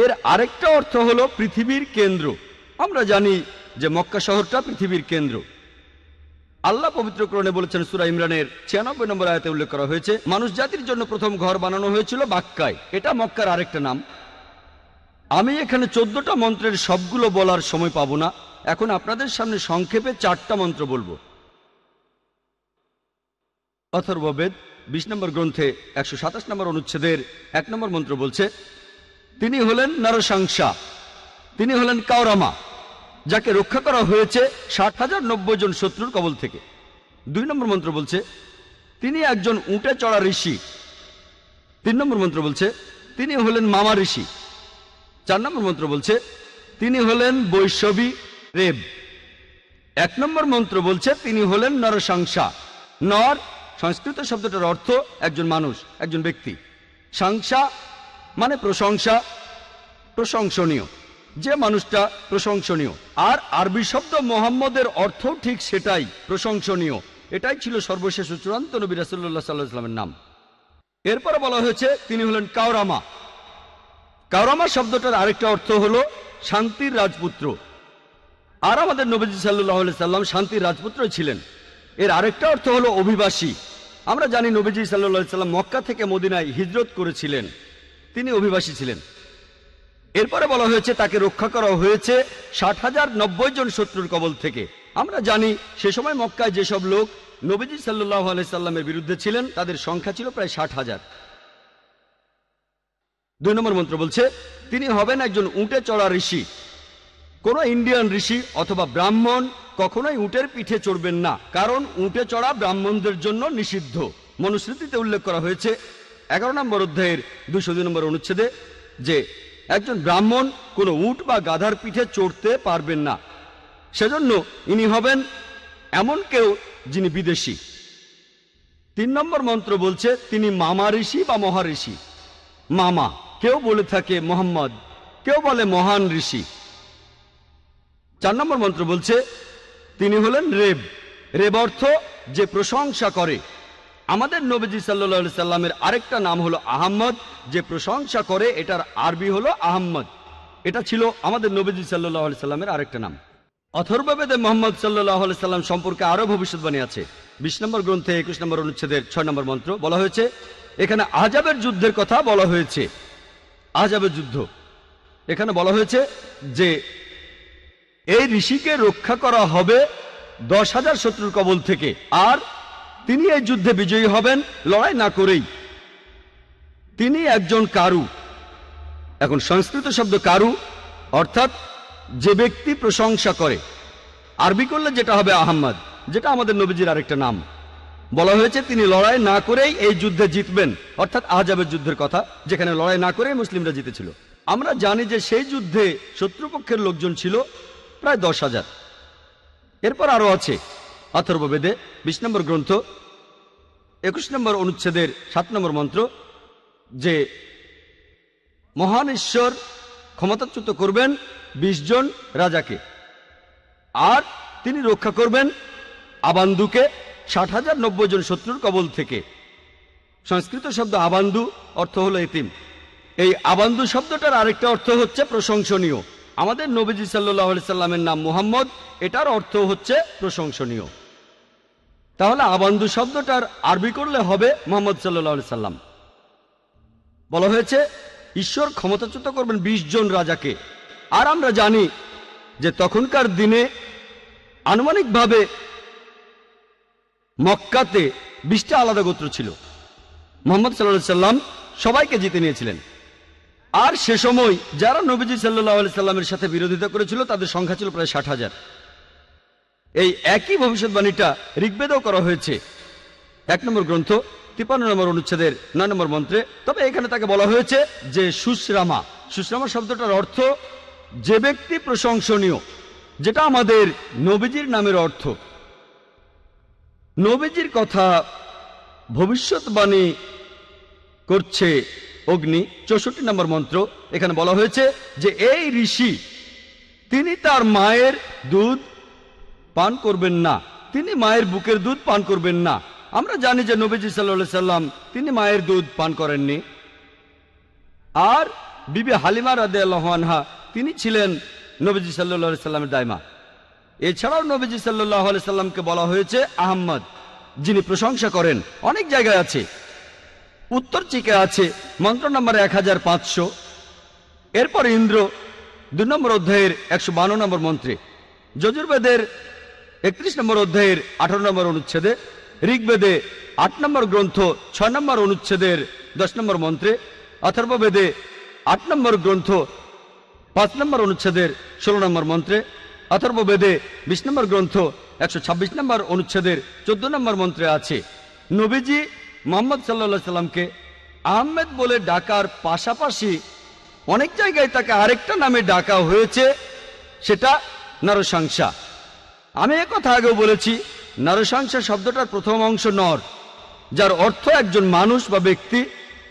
এর আরেকটা অর্থ হলো পৃথিবীর কেন্দ্র। আমরা জানি যে মক্কা শহরটা পৃথিবীর কেন্দ্র। আল্লাহ পবিত্র কোরআনে বলেছেন, সূরা ইমরানের 96 নম্বর আয়াতে উল্লেখ করা হয়েছে, মানুষ জাতির জন্য প্রথম ঘর বানানো হয়েছিল বাক্কায়। এটা মক্কার আরেকটা নাম। আমি এখানে 14টা মন্ত্রের সবগুলো বলার সময় পাবো না। এখন আপনাদের সামনে সংক্ষেপে 4টা মন্ত্র বলবো। অথর্ববেদ 20 নম্বর গ্রন্থে 127 নম্বর অনুচ্ছেদের 1 নম্বর মন্ত্র বলছে, তিনি হলেন নরসাংসা, তিনি হলেন কাওরামা, যাকে রক্ষা করা হয়েছে 60,090 জন শত্রুর কবল থেকে। 2 নম্বর মন্ত্র বলছে, তিনি একজন উটে চড়া ঋষি। 3 নম্বর মন্ত্র বলছে, তিনি হলেন মামা ঋষি। 4 নম্বর মন্ত্র বলছে, তিনি হলেন বৈষ্ণবী রেব। 1 নম্বর মন্ত্র বলছে, তিনি হলেন নরসাংসা। নর সংস্কৃত শব্দটার অর্থ একজন মানুষ, একজন ব্যক্তি। সাংসা মানে প্রশংসা, প্রশংসনীয়, যে মানুষটা প্রশংসনীয়। আর আরবি শব্দ মোহাম্মদের অর্থ ঠিক সেটাই, প্রশংসনীয়। এটাই ছিল সর্বশেষ ও চূড়ান্ত নবী রাসূলুল্লাহ সাল্লাল্লাহু আলাইহি ওয়াসাল্লামের নাম। এরপরে বলা হয়েছে তিনি হলেন কাওরামা। কাওরামা শব্দটার আরেকটা অর্থ হলো শান্তির রাজপুত্র। আর আমাদের নবীজি সাল্লাল্লাহু আলাইহি সাল্লাম শান্তির রাজপুত্রই ছিলেন। এর আরেকটা অর্থ হলো অভিবাসী। আমরা জানি নবীজি সাল্লাল্লাহু আলাইহি সাল্লাম মক্কা থেকে মদিনায় হিজরত করেছিলেন, তিনি অভিবাসী ছিলেন। এরপরে বলা হয়েছে তাকে রক্ষা করা হয়েছে 60,090 জন শত্রুর কবল থেকে। আমরা জানি সে সময় মক্কায় যেসব লোক নবীজি সাল্লাল্লাহু আলাইহি সাল্লামের বিরুদ্ধে ছিলেন তাদের সংখ্যা ছিল প্রায় 60,000। 2 নম্বর মন্ত্র বলছে, তিনি হবেন একজন উটে চড়া ঋষি। কোন ইন্ডিয়ান ঋষি অথবা ব্রাহ্মণ কখনোই উটের পিঠে চড়বেন না, কারণ উটে চড়া ব্রাহ্মণদের জন্য নিষিদ্ধ। মনুস্মৃতিতে উল্লেখ করা হয়েছে 11 নম্বর অধ্যায়ের 202 নম্বর অনুচ্ছেদে যে একজন ব্রাহ্মণ কোনো উট বা গাধার পিঠে চড়তে পারবেন না। সেজন্য ইনি হবেন এমন কেউ যিনি বিদেশি। 3 নম্বর মন্ত্র বলছে তিনি মামা ঋষি বা মহাঋষি। মামা, কেউ বলে থাকে মোহাম্মদ, কেউ বলে মহান ঋষি। 4 নম্বর মন্ত্র বলছে তিনি হলেন রেব। রেব অর্থ যে প্রশংসা করে। আমাদের নবীজি সাল্লাল্লাহু আলাইহি সাল্লামের আরেকটা নাম হলো আহম্মদ, যে প্রশংসা করে, এটার আরবি হলো আহম্মদ। এটা ছিল আমাদের নবীজি সাল্লাল্লাহু আলাইহি সাল্লামের আরেকটা নাম। অথর্ববেদে মুহাম্মদ সাল্লাল্লাহু আলাইহি সাল্লাম সম্পর্কে আরো ভবিষ্যৎবাণী আছে। 20 নম্বর গ্রন্থে 21 নম্বর অনুচ্ছেদের 6 নম্বর মন্ত্র বলা হয়েছে, এখানে আহজাবের যুদ্ধের কথা বলা হয়েছে। আহজাবের যুদ্ধ এখানে বলা হয়েছে যে এই ঋষিকে রক্ষা করা হবে 10,000 শত্রুর কবল থেকে, আর তিনি এই যুদ্ধে বিজয়ী হবেন লড়াই না করেই। তিনি একজন কারু। এখন সংস্কৃত শব্দ কারু অর্থাৎ যে ব্যক্তি প্রশংসা করে, আরবি করলে যেটা হবে আহম্মদ, যেটা আমাদের নবীজির আরেকটা নাম। বলা হয়েছে তিনি লড়াই না করেই এই যুদ্ধে জিতবেন, অর্থাৎ আহজাবের যুদ্ধের কথা, যেখানে লড়াই না করেই মুসলিমরা জিতেছিল। আমরা জানি যে সেই যুদ্ধে শত্রুপক্ষের লোকজন ছিল প্রায় 10,000। এরপর আরো আছে অথর্ববেদে 20 নম্বর গ্রন্থ 21 নম্বর অনুচ্ছেদের 7 নম্বর মন্ত্র যে মহান ঈশ্বর ক্ষমতাচ্যুত করবেন 20 জন রাজাকে, আর তিনি রক্ষা করবেন আবান্দুকে 60,090 জন শত্রুর কবল থেকে। সংস্কৃত শব্দ আবান্দু অর্থ হলো এতিম। এই আবান্দু শব্দটার আরেকটা অর্থ হচ্ছে প্রশংসনীয়। আমাদের নবীজি সাল্লাল্লাহু আলাইহি সাল্লামের নাম মুহাম্মদ, এটার অর্থ হচ্ছে প্রশংসনীয়। তাহলে আবান্দু শব্দটার আরবি করলে হবে মুহাম্মদ সাল্লাল্লাহু আলাইহি সাল্লাম। বলা হয়েছে ঈশ্বর ক্ষমতাচ্যুত করবেন 20 জন রাজাকে। আর আমরা জানি যে তখনকার দিনে আনুমানিকভাবে মক্কাতে 20টা আলাদা গোত্র ছিল। মুহাম্মদ সাল্লাল্লাহু আলাইহি সাল্লাম সবাইকে জিতে নিয়েছিলেন। আর সে সময় যারা নবীজি সাল্লাল্লাহু আলাইহি সাল্লামের সাথে বিরোধিতা করেছিল তাদের সংখ্যা ছিল প্রায় 60,000। এই একই ভবিষ্যৎবাণীটা ঋগ্বেদেও করা হয়েছে 1 নম্বর গ্রন্থ 53 নম্বর অনুচ্ছেদের 9 নম্বর মন্ত্রে। তবে এখানে তাকে বলা হয়েছে যে সুশ্রামা। সুশ্রামা শব্দটার অর্থ যে ব্যক্তি প্রশংসনীয়, যেটা আমাদের নবীজির নামের অর্থ। নবীজির কথা ভবিষ্যৎবাণী করছে অগ্নি 64 নম্বর মন্ত্র। এখানে বলা হয়েছে যে এই ঋষি তিনি তার মায়ের দুধ পান করবেন না, তিনি মায়ের বুকের দুধ পান করবেন না। আমরা জানি যে নবীজি সাল্লাল্লাহু আলাইহি সাল্লাম তিনি মায়ের দুধ পান করেননি। আর বিবি হালিমা রাদিয়াল্লাহু আনহা তিনি ছিলেন নবীজি সাল্লাল্লাহু আলাইহি সাল্লামের দাইমা। এছাড়াও নবীজি সাল্লাল্লাহু আলাইহি সাল্লামকে বলা হয়েছে আহমদ, যিনি প্রশংসা করেন। অনেক জায়গায় আছে, উত্তর চিকে আছে মন্ত্র নম্বর 1500। এরপর ইন্দ্র 2 নম্বর অধ্যায়ের 152 নম্বর মন্ত্রে, যজুর্বেদের 31 নম্বর অধ্যায়ের 18 নম্বর অনুচ্ছেদে, ঋগ্বেদে 8 নম্বর গ্রন্থ 6 নম্বর অনুচ্ছেদের 10 নম্বর মন্ত্রে, অথর্ববেদে 8 নম্বর গ্রন্থ 5 নম্বর অনুচ্ছেদের 16 নম্বর মন্ত্রে, অথর্ববেদে 20 নম্বর গ্রন্থ 126 নম্বর অনুচ্ছেদের 14 নম্বর মন্ত্রে আছে নবীজি মুহাম্মদ সাল্লাল্লাহু আলাইহি সাল্লামকে আহমেদ বলে ডাকার পাশাপাশি অনেক জায়গায় তাকে আরেকটা নামে ডাকা হয়েছে, সেটা নরসংসা। আমি একথা আগেও বলেছি, নরসংসা শব্দটার প্রথম অংশ নর, যার অর্থ একজন মানুষ বা ব্যক্তি,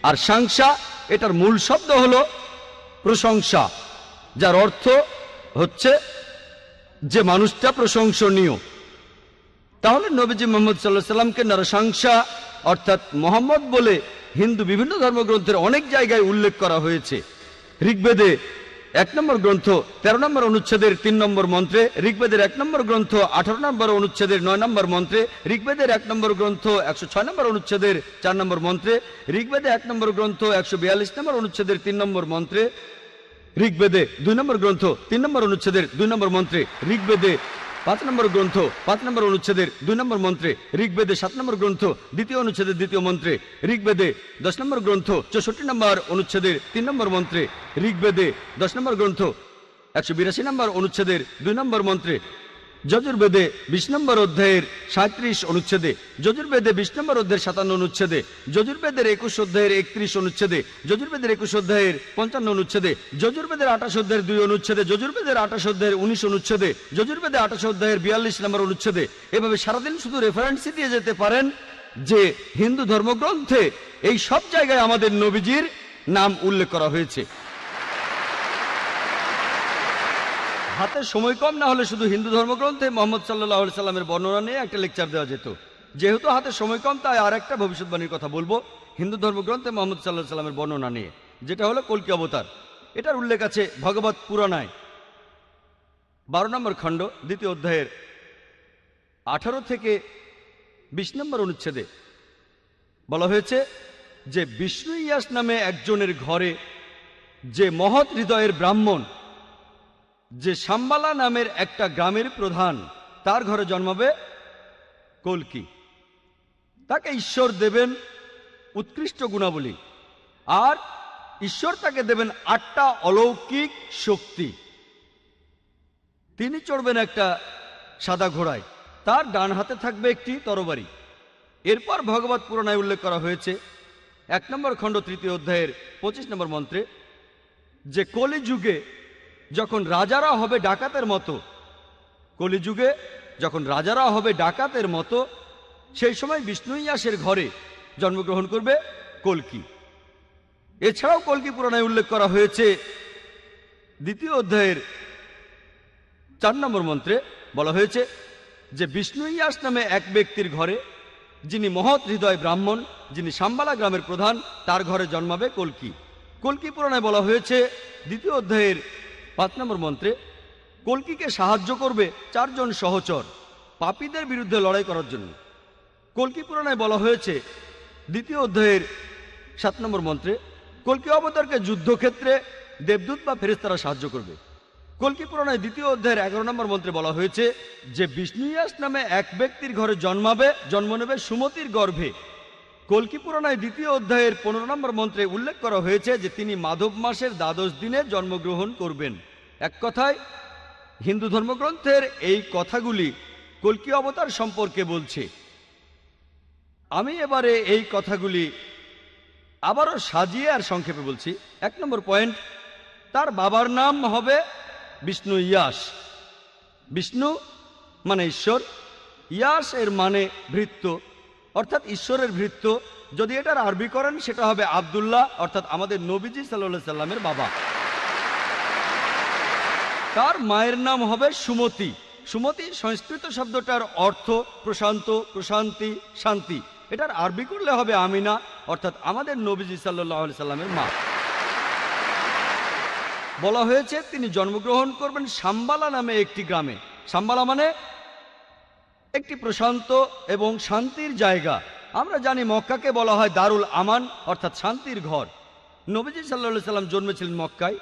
আর সংসা এটার মূল শব্দ হলো প্রশংসা, যার অর্থ হচ্ছে যে মানুষটা প্রশংসনীয়। তাহলে নবীজি মুহাম্মদ সাল্লাল্লাহু আলাইহি সাল্লামকে নরসংসা অর্থাৎ মোহাম্মদ বলে হিন্দু বিভিন্ন ধর্মগ্রন্থের অনেক জায়গায় উল্লেখ করা হয়েছে। ঋগ্বেদে 1 নম্বর গ্রন্থ 13 নম্বর অনুচ্ছেদের 3 নম্বর মন্ত্রে, ঋগ্বেদের 1 নম্বর গ্রন্থ 18 নম্বর অনুচ্ছেদের 9 নম্বর মন্ত্রে, ঋগ্বেদের 1 নম্বর গ্রন্থ 106 নম্বর অনুচ্ছেদের 4 নম্বর মন্ত্রে, ঋগ্বেদে 1 নম্বর গ্রন্থ 142 নম্বর অনুচ্ছেদের 3 নম্বর মন্ত্রে, ঋগ্বেদে 2 নম্বর গ্রন্থ 3 নম্বর অনুচ্ছেদের 2 নম্বর মন্ত্রে, ঋগ্বেদে 5 নম্বর গ্রন্থ 5 নম্বর অনুচ্ছেদের 2 নম্বর মন্ত্রে, ঋগ্বেদে 7 নম্বর গ্রন্থ 2য় অনুচ্ছেদের 2য় মন্ত্রে, ঋগ্বেদে 10 নম্বর গ্রন্থ 64 নম্বর অনুচ্ছেদের 3 নম্বর মন্ত্রে, ঋগ্বেদে 10 নম্বর গ্রন্থ 182 নম্বর অনুচ্ছেদের 2 নম্বর মন্ত্রে, যজুর্বেদে 20 নম্বর অধ্যায়ের 37 অনুচ্ছেদে, যজুর্বেদে 20 নম্বর অধ্যায়ের 57 অনুচ্ছেদে, যজুর্বেদের 21 অধ্যায়ের 31 অনুচ্ছেদে, যজুর্বেদের 21 অধ্যায়ের 55 অনুচ্ছেদে, যজুর্বেদের 28 অধ্যায়ের 2 অনুচ্ছেদে, যজুর্বেদের 28 অধ্যায়ের 19 অনুচ্ছেদে, যজুর্বেদে 28 অধ্যায়ের 42 নম্বর অনুচ্ছেদে। এভাবে সারাদিন শুধু রেফারেন্সই দিয়ে যেতে পারেন যে হিন্দু ধর্মগ্রন্থে এই সব জায়গায় আমাদের নবীজির নাম উল্লেখ করা হয়েছে। হাতে সময় কম না হলে শুধু হিন্দু ধর্মগ্রন্থে মুহাম্মদ সাল্লাল্লাহু আলাইহি সাল্লামের বর্ণনা নিয়ে একটা লেকচার দেওয়া যেত। যেহেতু হাতে সময় কম, তাই আর একটা ভবিষ্যৎবাণীর কথা বলবো হিন্দু ধর্মগ্রন্থে মুহাম্মদ সাল্লাল্লাহু আলাইহি সাল্লামের বর্ণনা নিয়ে, যেটা হলো কল্কি অবতার। এটার উল্লেখ আছে ভগবত পুরাণায় 12 নম্বর খণ্ড 2য় অধ্যায়ের 18 থেকে 20 নম্বর অনুচ্ছেদে। বলা হয়েছে যে বিষ্ণু ইয়াস নামে একজনের ঘরে, যে মহৎ হৃদয়ের ব্রাহ্মণ, যে শাম্বালা নামের একটা গ্রামের প্রধান, তার ঘরে জন্মাবে কল্কি। তাকে ঈশ্বর দেবেন উৎকৃষ্ট গুণাবলী, আর ঈশ্বর তাকে দেবেন 8টা অলৌকিক শক্তি। তিনি চড়বেন একটা সাদা ঘোড়ায়, তার ডান হাতে থাকবে একটি তরবারি। এরপর ভগবত পুরাণায় উল্লেখ করা হয়েছে 1 নম্বর খণ্ড 3য় অধ্যায়ের 25 নম্বর মন্ত্রে, যে কলিযুগে যখন রাজারা হবে ডাকাতের মতো, কলিযুগে যখন রাজারা হবে ডাকাতের মতো, সেই সময় বিষ্ণু ইয়াসের ঘরে জন্মগ্রহণ করবে কল্কি। এছাড়াও কল্কি পুরাণায় উল্লেখ করা হয়েছে 2য় অধ্যায়ের 4 নম্বর মন্ত্রে। বলা হয়েছে যে বিষ্ণু ইয়াস নামে এক ব্যক্তির ঘরে, যিনি মহৎ হৃদয় ব্রাহ্মণ, যিনি শাম্বালা গ্রামের প্রধান, তার ঘরে জন্মাবে কল্কি। কল্কি পুরাণায় বলা হয়েছে 2য় অধ্যায়ের 5 নম্বর মন্ত্রে, কল্কিকে সাহায্য করবে 4 জন সহচর পাপীদের বিরুদ্ধে লড়াই করার জন্য। কল্কি পুরাণে বলা হয়েছে 2য় অধ্যায়ের 7 নম্বর মন্ত্রে কল্কি অবতারকে যুদ্ধক্ষেত্রে দেবদূত বা ফেরেশতারা সাহায্য করবে। কল্কি পুরাণে 2য় অধ্যায়ের 11 নম্বর মন্ত্রে বলা হয়েছে যে বিষ্ণুয়াস নামে এক ব্যক্তির ঘরে জন্ম নেবে সুমতির গর্ভে। কল্কি পুরাণে 2য় অধ্যায়ের 15 নম্বর মন্ত্রে উল্লেখ করা হয়েছে যে তিনি মাধব মাসের 12 দিনে জন্মগ্রহণ করবেন। এক কথায় হিন্দু ধর্মগ্রন্থের এই কথাগুলি কল্কি অবতার সম্পর্কে বলছে। আমি এবারে এই কথাগুলি আবারও সাজিয়ে আর সংক্ষেপে বলছি। 1 নম্বর পয়েন্ট, তার বাবার নাম হবে বিষ্ণু ইয়াস। বিষ্ণু মানে ঈশ্বর, ইয়াস এর মানে ভৃত্য অর্থাৎ ঈশ্বরের ভৃত্য। যদি এটার আরবি করেন সেটা হবে আব্দুল্লাহ অর্থাৎ আমাদের নবীজি সাল্লাল্লাহু আলাইহি সাল্লামের বাবা। তার মায়ের নাম হবে সুমতি। সুমতি সংস্কৃত শব্দটার অর্থ প্রশান্ত, প্রশান্তি, শান্তি। এটার আরবি করলে হবে আমিনা অর্থাৎ আমাদের নবীজি সাল্লাল্লাহু আলাইহি সাল্লামের মা। বলা হয়েছে তিনি জন্মগ্রহণ করবেন সাম্বালা নামে একটি গ্রামে। সাম্বালা মানে একটি প্রশান্ত এবং শান্তির জায়গা। আমরা জানি মক্কাকে বলা হয় দারুল আমান অর্থাৎ শান্তির ঘর। নবীজি সাল্লাল্লাহু আলাইহি সাল্লাম জন্মেছিলেন মক্কায়।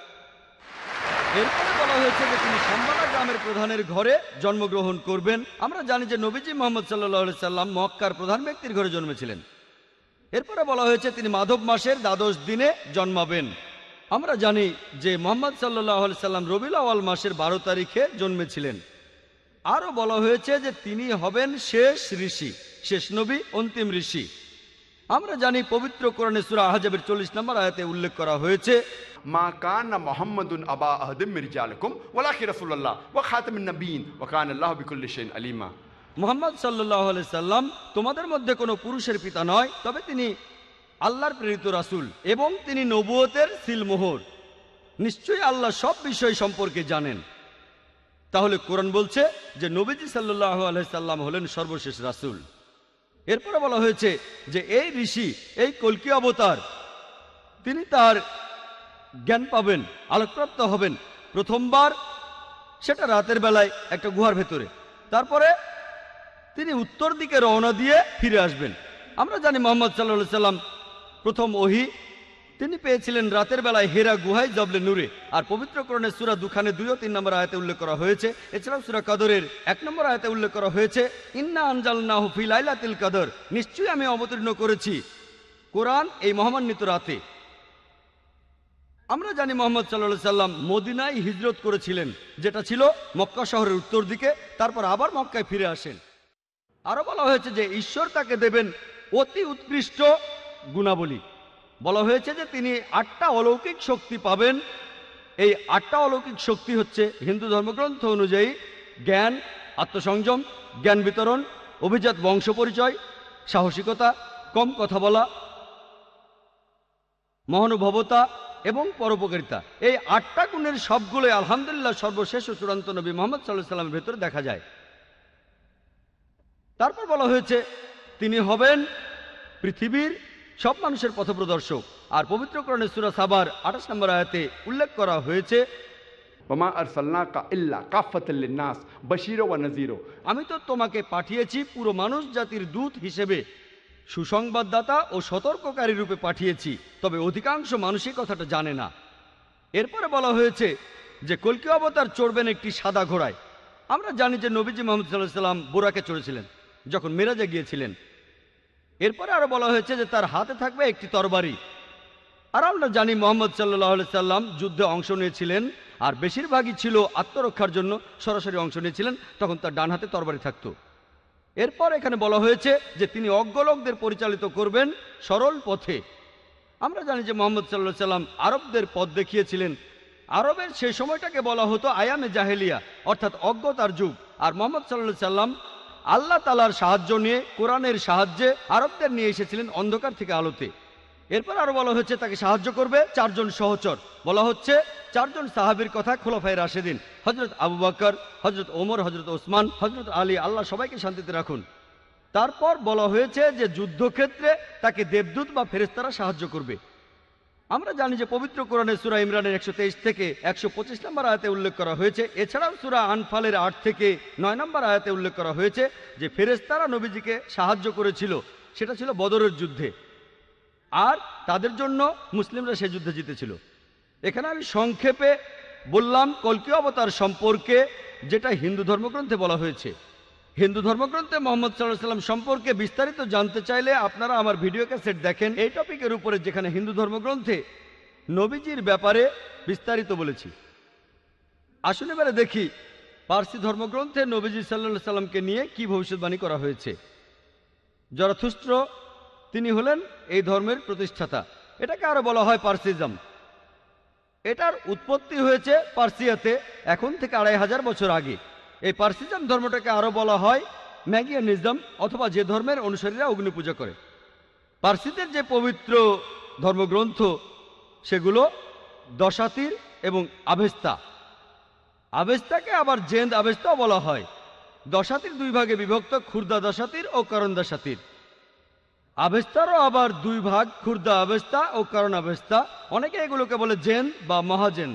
এরপরে বলা হয়েছে যে তিনি সাম্বালা গ্রামের প্রধানের ঘরে জন্মগ্রহণ করবেন। আমরা জানি যে নবীজি মুহাম্মদ সাল্লাল্লাহু আলাইহি সাল্লাম মক্কার প্রধান ব্যক্তির ঘরে জন্মেছিলেন। এরপরে বলা হয়েছে তিনি মাধব মাসের 12 দিনে জন্মাবেন। আমরা জানি যে মুহাম্মদ সাল্লাল্লাহু আলাইহি সাল্লাম রবিউল আউয়াল মাসের 12 তারিখে জন্মেছিলেন। আরও বলা হয়েছে যে তিনি হবেন শেষ ঋষি, শেষ নবী, অন্তিম ঋষি। আমরা জানি পবিত্র কোরআনে সূরা আহজাবের 40 নম্বর আয়াতে উল্লেখ করা হয়েছে মা কানা মুহাম্মাদুন আবা আহাদিম মির রিজালিকুম ওয়ালাকিন রাসূলুল্লাহ ওয়া খাতামুন নবিয়্যিন ওয়া কানা আল্লাহু বিকুল্লি শাইইন আলিমা। মুহাম্মদ সাল্লাল্লাহু আলাইহি সাল্লাম তোমাদের মধ্যে কোনো পুরুষের পিতা নয়, তবে তিনি আল্লাহর প্রেরিত রাসূল এবং তিনি নবুয়তের সিলমোহর। নিশ্চয়ই আল্লাহ সব বিষয় সম্পর্কে জানেন। তাহলে কোরআন বলছে যে নবীজি সাল্লাল্লাহু আলাইহি সাল্লাম হলেন সর্বশেষ রাসূল। এরপরে বলা হয়েছে যে এই ঋষি, এই কল্কি অবতার, তিনি তার জ্ঞান পাবেন, আলোকপ্রাপ্ত হবেন প্রথমবার সেটা রাতের বেলায় একটা গুহার ভেতরে। তারপরে তিনি উত্তর দিকে রওনা দিয়ে ফিরে আসবেন। আমরা জানি মুহাম্মদ সাল্লাল্লাহু আলাইহি সাল্লাম প্রথম ওহী তিনি পেয়েছিলেন রাতের বেলায় হেরা গুহায় জবলে নূরে। আর পবিত্র কোরআনে সূরা দুখানে 2 ও 3 নম্বর আয়াতে উল্লেখ করা হয়েছে। এছাড়াও সূরা কদরের 1 নম্বর আয়াতে উল্লেখ করা হয়েছে ইন্না আনজালনাহু ফি লাইলাতিল কদর, নিশ্চয়ই আমি অবতীর্ণ করেছি কোরআন এই মহামান্বিত রাতে। আমরা জানি মুহাম্মদ সাল্লাল্লাহু আলাইহি সাল্লাম মদিনায় হিজরত করেছিলেন, যেটা ছিল মক্কা শহরের উত্তর দিকে। তারপর আবার মক্কায় ফিরে আসেন। আরো বলা হয়েছে যে ঈশ্বর তাকে দেবেন অতি উৎকৃষ্ট গুণাবলী। বলা হয়েছে যে তিনি 8টা অলৌকিক শক্তি পাবেন। এই 8টা অলৌকিক শক্তি হচ্ছে হিন্দু ধর্মগ্রন্থ অনুযায়ী জ্ঞান, আত্মসংযম, জ্ঞান বিতরণ, অভিজাত বংশ পরিচয়, সাহসিকতা, কম কথা বলা, মহানুভবতা এবং পরোপকারিতা। এই 8টা গুণের সবগুলোই আলহামদুলিল্লাহ সর্বশেষ ও চূড়ান্ত নবী মুহাম্মদ সাল্লাল্লাহু আলাইহি সাল্লামের ভেতরে দেখা যায়। তারপর বলা হয়েছে তিনি হবেন পৃথিবীর সব মানুষের পথপ্রদর্শক। আর পবিত্র কোরআনে সূরা সাবার 28 নম্বর আয়াতে উল্লেখ করা হয়েছে ওমা আরসালনাকা ইল্লা কাফাতাল লিন্নাস বাশীরা ওয়া নাযীরা, আমি তো তোমাকে পাঠিয়েছি পুরো মানুষ জাতির দূত হিসেবে, সুসংবাদদাতা ও সতর্ককারী রূপে পাঠিয়েছি। তবে অধিকাংশ মানুষই কথাটা জানে না। এরপরে বলা হয়েছে যে কল্কি অবতার চড়বেন একটি সাদা ঘোড়ায়। আমরা জানি যে নবীজি মুহাম্মদ সাল্লাল্লাহু আলাইহি সাল্লাম বুরাকে চড়েছিলেন যখন মেরাজে গিয়েছিলেন। এরপরে আরো বলা হয়েছে যে তার হাতে থাকবে একটি তরবারি। আর আমরা জানি মুহাম্মদ সাল্লাল্লাহু আলাইহি সাল্লাম যুদ্ধে অংশ নিয়েছিলেন, আর বেশিরভাগই ছিল আত্মরক্ষার জন্য সরাসরি অংশ নিয়েছিলেন, তখন তার ডান হাতে তরবারি থাকতো। এরপর এখানে বলা হয়েছে যে তিনি অজ্ঞ লোকদের পরিচালিত করবেন সরল পথে। আমরা জানি যে মুহাম্মদ সাল্লাল্লাহু আলাইহি সাল্লাম আরবদের পথ দেখিয়েছিলেন। আরবের সেই সময়টাকে বলা হতো আয়ামে জাহেলিয়া অর্থাৎ অজ্ঞতার যুগ। আর মুহাম্মদ সাল্লাল্লাহু আলাইহি সাল্লাম আল্লাহ তাআলার সাহায্য নিয়ে, কোরআনের সাহায্যে আরবদের নিয়ে এসেছিলেন অন্ধকার থেকে আলোতে। এরপর আরো বলা হচ্ছে তাকে সাহায্য করবে 4 জন সহচর। বলা হচ্ছে 4 জন সাহাবীর কথা, খোলাফায়ে রাশেদিন, হযরত আবু বকর, হযরত ওমর, হযরত ওসমান, হযরত আলী, আল্লাহ সবাইকে শান্তিতে রাখুন। তারপর বলা হয়েছে যে যুদ্ধক্ষেত্রে তাকে দেবদূত বা ফেরেশতারা সাহায্য করবে। আমরা জানি যে পবিত্র কোরআনে সূরা ইমরানের 123 থেকে 125 নম্বর আয়াতে উল্লেখ করা হয়েছে। এছাড়াও সূরা আনফালের 8 থেকে 9 নম্বর আয়াতে উল্লেখ করা হয়েছে যে ফেরেশতারা নবীজিকে সাহায্য করেছিল, সেটা ছিল বদরের যুদ্ধে, আর তাদের জন্য মুসলিমরা সে যুদ্ধে জিতেছিল। এখানে আমি সংক্ষেপে বললাম কল্কি অবতার সম্পর্কে, যেটা হিন্দু ধর্মগ্রন্থে বলা হয়েছে। হিন্দু ধর্মগ্রন্থে মোহাম্মদ সাল্লাল্লাহু আলাইহি ওয়াসাল্লাম সম্পর্কে বিস্তারিত জানতে চাইলে আপনারা আমার ভিডিও ক্যাসেট দেখেন এই টপিকের উপরে, যেখানে হিন্দু ধর্মগ্রন্থে নবীজির ব্যাপারে বিস্তারিত বলেছি। আসুন এবারে দেখি পার্সি ধর্মগ্রন্থে নবীজি সাল্লাল্লাহু আলাইহি ওয়াসাল্লামকে নিয়ে কি ভবিষ্যদ্বাণী করা হয়েছে। জরথুস্ট্র, তিনি হলেন এই ধর্মের প্রতিষ্ঠাতা। এটাকে আরো বলা হয় পার্সিজম। এটার উৎপত্তি হয়েছে পার্সিয়াতে এখন থেকে 2500 বছর আগে। এই পার্সিজম ধর্মটাকে আরো বলা হয় ম্যাগিয়ানিজম, অথবা যে ধর্মের অনুসারীরা অগ্নি পূজা করে। পার্সিদের যে পবিত্র ধর্মগ্রন্থ সেগুলো দশাতির এবং আভেস্তা। আভেস্তাকে আবার জেন্দ আভেস্তাও বলা হয়। দশাতির দুই ভাগে বিভক্ত, খুর্দা দশাতির ও করণ দশাতির। আভেস্তারও আবার দুই ভাগ, খুর্দা আভেস্তা ও করণ আভেস্তা। অনেকে এগুলোকে বলে জেন বা মহাজেন।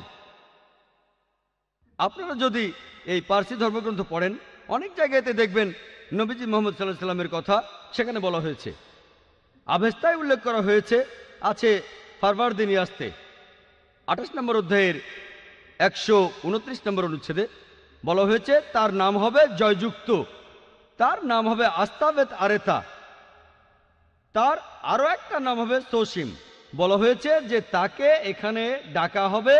আপনারা যদি এই পার্সি ধর্মগ্রন্থ পড়েন, অনেক জায়গাতে দেখবেন নবীজি মুহাম্মদ সাল্লাল্লাহু আলাইহি ওয়াসাল্লামের কথা সেখানে বলা হয়েছে। আভেস্তায় উল্লেখ করা হয়েছে আছে ফারভারদিনিয়াস্তে 28 নম্বর অধ্যায়ের 129 নম্বর অনুচ্ছেদে বলা হয়েছে তার নাম হবে জয়যুক্ত, তার নাম হবে আস্তাবেত আরেতা, তার আরো একটা নাম হবে সোসিম। বলা হয়েছে যে তাকে এখানে ডাকা হবে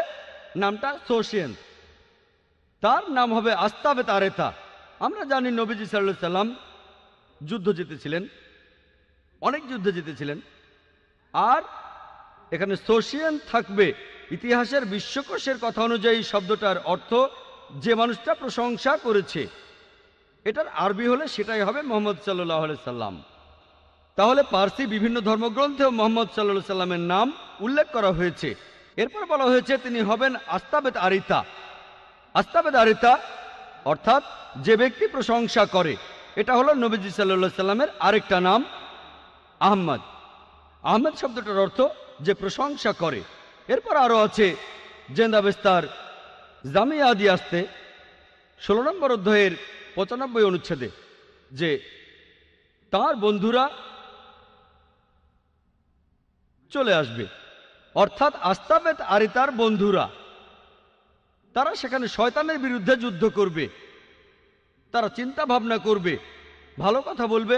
নামটা সোসিয়েন, তার নাম হবে আস্তাবেত আরেতা। আমরা জানি নবীজি সাল্লাল্লাহু আলাইহি সাল্লাম যুদ্ধ জিতেছিলেন, অনেক যুদ্ধ জিতেছিলেন, আর এখানে সোসিয়েন থাকবে। ইতিহাসের বিশ্বকোষের কথা অনুযায়ী শব্দটার অর্থ যে মানুষটা প্রশংসা করেছে। এটার আরবি হলে সেটাই হবে মুহাম্মদ সাল্লাল্লাহু আলাইহি সাল্লাম। তাহলে পার্সি বিভিন্ন ধর্মগ্রন্থেও মুহাম্মদ সাল্লাল্লাহু আলাইহি সাল্লামের নাম উল্লেখ করা হয়েছে। এরপর বলা হয়েছে তিনি হবেন আস্তাবেত আরিতা। আস্তাবেত আরিতা অর্থাৎ যে ব্যক্তি প্রশংসা করে। এটা হলো নবীজি সাল্লাল্লাহু আলাইহি সাল্লামের আরেকটা নাম আহমদ। আহমদ শব্দটার অর্থ যে প্রশংসা করে। এরপর আরো আছে জেন্দাবেস্তার জামিয়াদি আসতে 16 নম্বর অধ্যায়ের 95 অনুচ্ছেদে যে তার বন্ধুরা চলে আসবে, অর্থাৎ আস্তাবেত আরিতার বন্ধুরা। তারা সেখানে শয়তানের বিরুদ্ধে যুদ্ধ করবে, তারা চিন্তা ভাবনা করবে, ভালো কথা বলবে,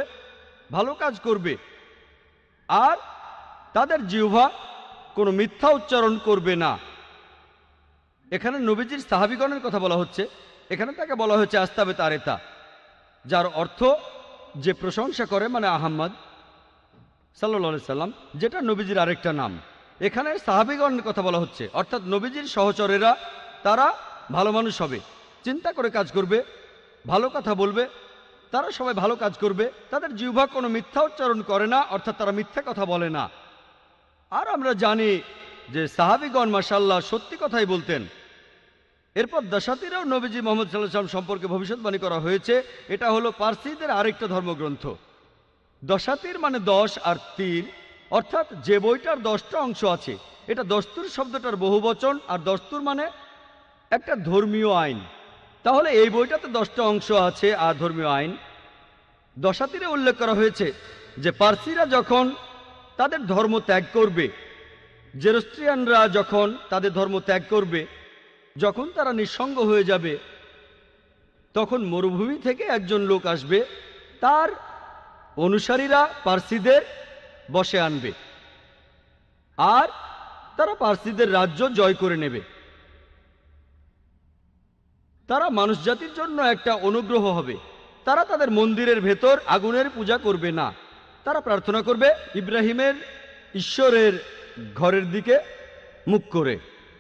ভালো কাজ করবে, আর তাদের জিহ্বা কোনো মিথ্যা উচ্চারণ করবে না। এখানে নবীজির সাহাবীগণের কথা বলা হচ্ছে। এখানে তাকে বলা হয়েছে আস্তাবেত আরেতা, যার অর্থ যে প্রশংসা করে, মানে আহমদ সাল্লাল্লাহু আলাইহি সাল্লাম, যেটা নবীজির আরেকটা নাম। এখানে সাহাবীগণের কথা বলা হচ্ছে, অর্থাৎ নবীজির সহচরেরা, তারা ভালো মানুষ হবে, চিন্তা করে কাজ করবে, ভালো কথা বলবে, তারা সবাই ভালো কাজ করবে, তাদের জিহ্বা কোনো মিথ্যা উচ্চারণ করে না, অর্থাৎ তারা মিথ্যা কথা বলে না। আর আমরা জানি যে সাহাবীগণ মাশাআল্লাহ সত্যি কথাই বলতেন। এরপর দশাতিরেও নবীজি মুহাম্মদ সাল্লাল্লাহু আলাইহি ওয়াসাল্লাম সম্পর্কে ভবিষ্যদ্বাণী করা হয়েছে। এটা হলো পার্সিদের আরেকটা ধর্মগ্রন্থ। দশাতির মানে 10 আর তীর, অর্থাৎ যে বইটার 10টা অংশ আছে। এটা দস্তুর শব্দটার বহুবচন, আর দস্তুর মানে একটা ধর্মীয় আইন। তাহলে এই বইটাতে 10টা অংশ আছে আর ধর্মীয় আইন। দশাতিরে উল্লেখ করা হয়েছে যে পার্সিরা যখন তাদের ধর্ম ত্যাগ করবে, জেরস্ট্রিয়ানরা যখন তাদের ধর্ম ত্যাগ করবে, যখন তারা নিঃসঙ্গ হয়ে যাবে, তখন মরুভূমি থেকে একজন লোক আসবে, তার অনুসারীরা পার্সিদের বশে আনবে, আর তারা পার্সিদের রাজ্য জয় করে নেবে। তারা মানুষ জাতির জন্য একটা অনুগ্রহ হবে। তারা তাদের মন্দিরের ভেতর আগুনের পূজা করবে না, তারা প্রার্থনা করবে ইব্রাহিমের ঈশ্বরের ঘরের দিকে মুখ করে।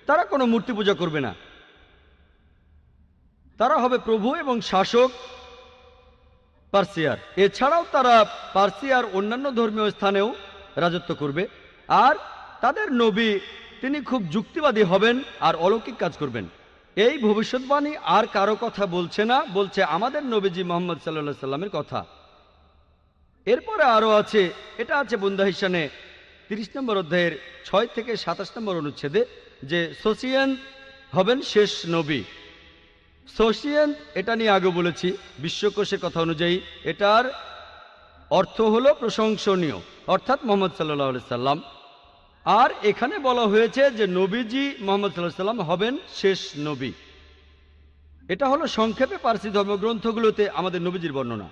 তারা কোনো মূর্তি পূজা করবে না। তারা হবে প্রভু এবং শাসক পার্সিয়ার। এছাড়াও তারা পার্সিয়ার অন্যান্য ধর্মীয় স্থানেও রাজত্ব করবে। আর তাদের নবী, তিনি খুব যুক্তিবাদী হবেন আর অলৌকিক কাজ করবেন। এই ভবিষ্যৎবাণী আর কারো কথা বলছে না, বলছে আমাদের নবীজি মুহাম্মদ সাল্লাল্লাহু আলাইহি সাল্লামের কথা। এরপরে আরো আছে, এটা আছে বুন্দাহিসানে 30 নম্বর অধ্যায়ের 6 থেকে 27 নম্বর অনুচ্ছেদে যে সোসিয়ান হবেন শেষ নবী। সোসিয়ান এটা নিয়ে আগে বলেছি, বিশ্বকোষের কথা অনুযায়ী এটার অর্থ হলো প্রশংসনীয়, অর্থাৎ মোহাম্মদ সাল্লাল্লাহু আলাইহি সাল্লাম। আর এখানে বলা হয়েছে যে নবীজি মোহাম্মদ সাল্লাল্লাহু আলাইহি সাল্লাম হবেন শেষ নবী। এটা হলো সংক্ষেপে পারসি ধর্মগ্রন্থগুলোতে আমাদের নবীজির বর্ণনা।